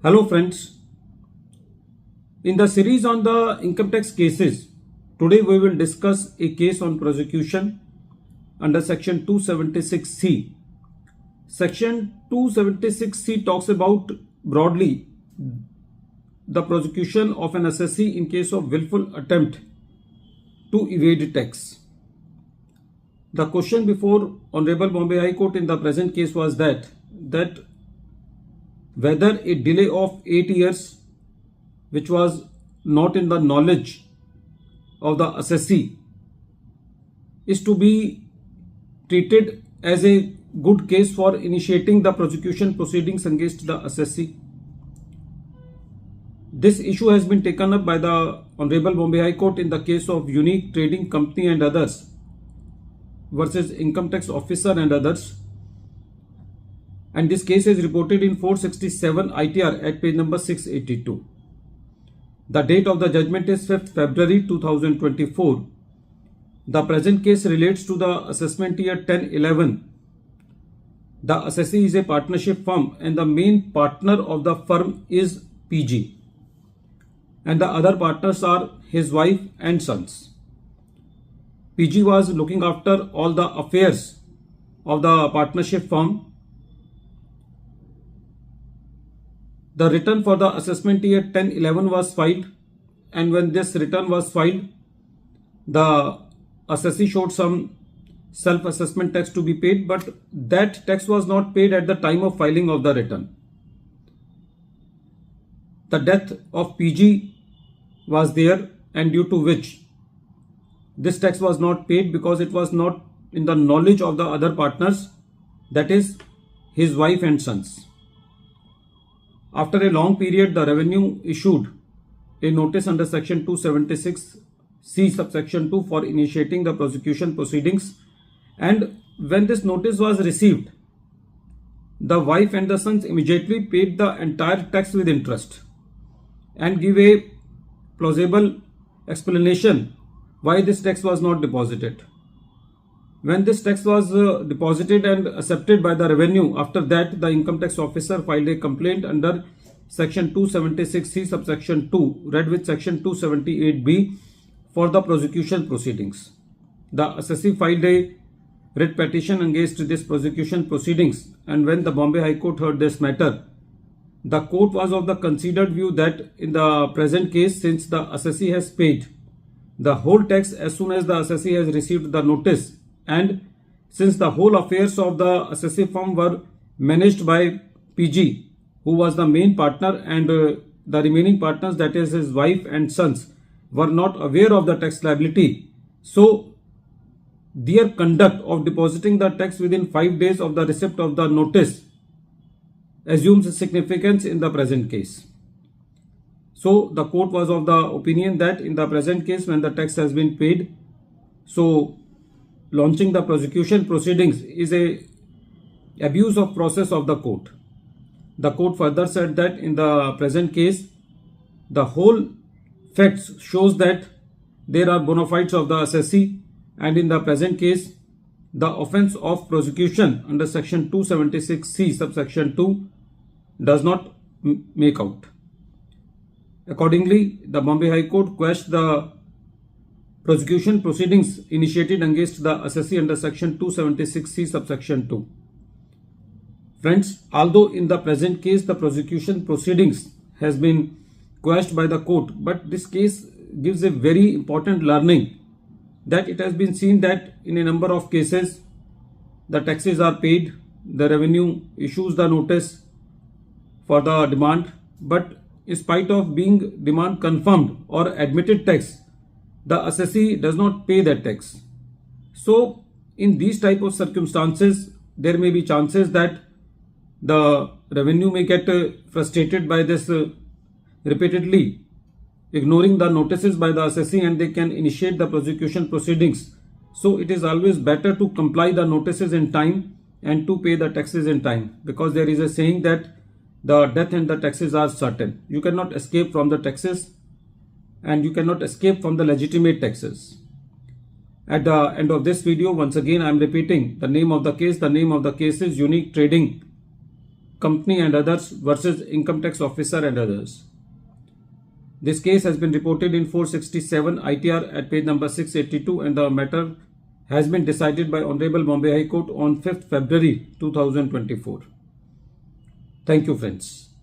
Hello friends, in the series on the income tax cases, today we will discuss a case on prosecution under section 276C. Section 276C talks about broadly the prosecution of an assessee in case of willful attempt to evade tax. The question before Honorable Bombay High Court in the present case was that whether a delay of 8 years, which was not in the knowledge of the assessee, is to be treated as a good case for initiating the prosecution proceedings against the assessee. This issue has been taken up by the Honorable Bombay High Court in the case of Unique Trading Company and others versus Income Tax Officer and others. And this case is reported in 467 ITR at page number 682. The date of the judgment is 5th February 2024. The present case relates to the assessment year 10-11. The assessee is a partnership firm and the main partner of the firm is PG. And the other partners are his wife and sons. PG was looking after all the affairs of the partnership firm. The return for the assessment year 10-11 was filed, and when this return was filed, the assessee showed some self-assessment tax to be paid, but that tax was not paid at the time of filing of the return. The death of PG was there, and due to which this tax was not paid because it was not in the knowledge of the other partners, that is his wife and sons. After a long period, the revenue issued a notice under section 276C subsection 2 for initiating the prosecution proceedings, and when this notice was received, the wife and the sons immediately paid the entire tax with interest and give a plausible explanation why this tax was not deposited. When this tax was deposited and accepted by the revenue, after that the income tax officer filed a complaint under section 276C subsection 2 read with section 278B for the prosecution proceedings. The assessee filed a writ petition against this prosecution proceedings, and when the Bombay High Court heard this matter, the court was of the considered view that in the present case, since the assessee has paid the whole tax as soon as the assessee has received the notice, and since the whole affairs of the assessee firm were managed by PG, who was the main partner, and the remaining partners, that is his wife and sons, were not aware of the tax liability, so their conduct of depositing the tax within 5 days of the receipt of the notice assumes significance in the present case. So the court was of the opinion that in the present case, when the tax has been paid, so launching the prosecution proceedings is a abuse of process of the court. The court further said that in the present case, the whole facts shows that there are bona fides of the assessee, and in the present case, the offence of prosecution under section 276C subsection 2 does not make out. Accordingly, the Bombay High Court quashed the prosecution proceedings initiated against the assessee under section 276C subsection 2. Friends, although in the present case the prosecution proceedings has been quashed by the court, but this case gives a very important learning that it has been seen that in a number of cases the taxes are paid, the revenue issues the notice for the demand, but in spite of being demand confirmed or admitted tax, the assessee does not pay that tax. So in these type of circumstances, there may be chances that the revenue may get frustrated by this repeatedly ignoring the notices by the assessee, and they can initiate the prosecution proceedings. So it is always better to comply the notices in time and to pay the taxes in time, because there is a saying that the death and the taxes are certain. You cannot escape from the taxes, and you cannot escape from the legitimate taxes. At the end of this video, once again I am repeating the name of the case. The name of the case is Unique Trading company and others versus income tax officer and others. This case has been reported in 467 ITR at page number 682 and the matter has been decided by Honorable Bombay High Court on 5th February 2024. Thank you, friends.